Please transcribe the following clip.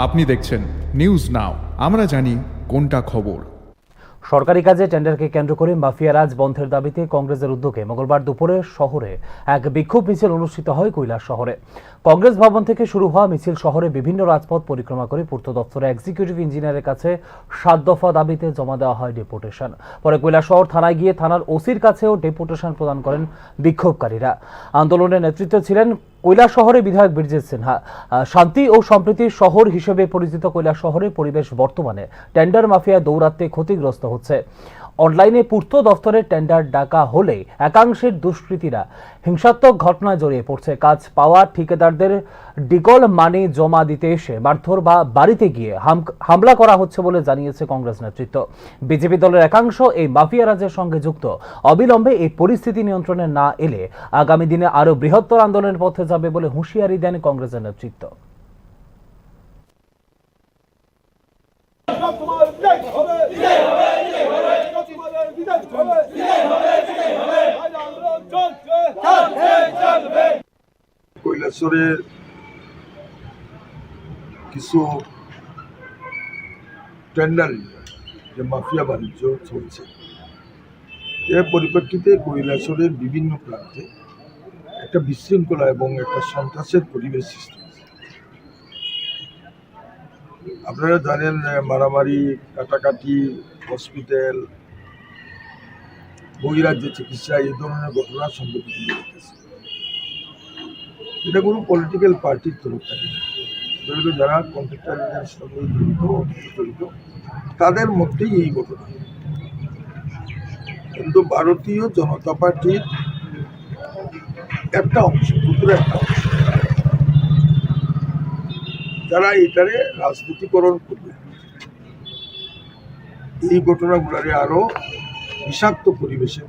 আপনি দেখছেন news now, আমরা জানি কোনটা খবর। সরকারি কাজে টেন্ডারকে কেন্দ্র করে মাফিয়ারাজ বন্ধের দাবিতে কংগ্রেসের উদ্যোগে মঙ্গলবার দুপুরে শহরে এক বিক্ষোভ মিছিল অনুষ্ঠিত হয় কৈলাস শহরে। কংগ্রেস ভবন থেকে শুরু হওয়া মিছিল শহরে বিভিন্ন রাজপথ পরিক্রমা করে পূর্ত দপ্তরে এক্সিকিউটিভ ইঞ্জিনিয়ারের কাছে 7 দফা দাবিতে জমা দেওয়া হয় ডেপুটেশন। পরে কৈলাস শহর থানায় গিয়ে থানার ওসির কাছেও ডেপুটেশন প্রদান করেন বিক্ষোভকারীরা। আন্দোলনের নেতৃত্বে ছিলেন কৈলাস শহরে বিধায়ক বীরজিৎ সিনহা। শান্তি ও সম্প্রীতির শহর হিসেবে পরিচিত কৈলাস শহরের পরিবেশ বর্তমানে টেন্ডার মাফিয়া দৌরাত্মে ক্ষতিগ্রস্ত হচ্ছে। অনলাইনে পূর্ত দফতরের টেন্ডার ডাকা হলে একাংশের দুষ্কৃতীরা হিংসাত্মক ঘটনায় জড়িয়ে পড়ছে। কাজ পাওয়া ঠিকাদারদের ডিকল মানি জমা দিতে এসে মারধর বা বাড়িতে গিয়ে হামলা করা হচ্ছে বলে জানিয়েছে কংগ্রেস নেতৃত্ব। বিজেপি দলের একাংশ এই মাফিয়া রাজের সঙ্গে যুক্ত। অবিলম্বে এই পরিস্থিতি নিয়ন্ত্রণে না এলে আগামী দিনে আরো বৃহত্তর আন্দোলনের পথে যাবে বলে হুঁশিয়ারি দেন কংগ্রেসের নেতৃত্ব। কৈলাসরের কিছু টেন্ডার যে মাফিয়া বাণিজ্য চলছে, এর পরিপ্রেক্ষিতে কৈলাসরের বিভিন্ন প্রান্তে একটা বিশৃঙ্খলা এবং একটা সন্ত্রাসের পরিবেশ সৃষ্টি হয়েছে। আপনারা জানেন, মারামারি, কাটাকাটি, হসপিটাল, বহিরাজ্যে চিকিৎসা, এই ধরনের ঘটনা সংঘটিত হতেছে। এটা কোনো পলিটিক্যাল পার্টির তরফ থেকে যারা কন্ট্রাক্টরের সঙ্গে জড়িত তাদের মধ্যেই এই ঘটনা। কিন্তু ভারতীয় জনতা পার্টির একটা অংশ, ক্ষুদ্র একটা অংশ, যারা এটারে রাজনীতিকরণ করবে, এই ঘটনাগুলারে আরো বিষাক্ত পরিবেশে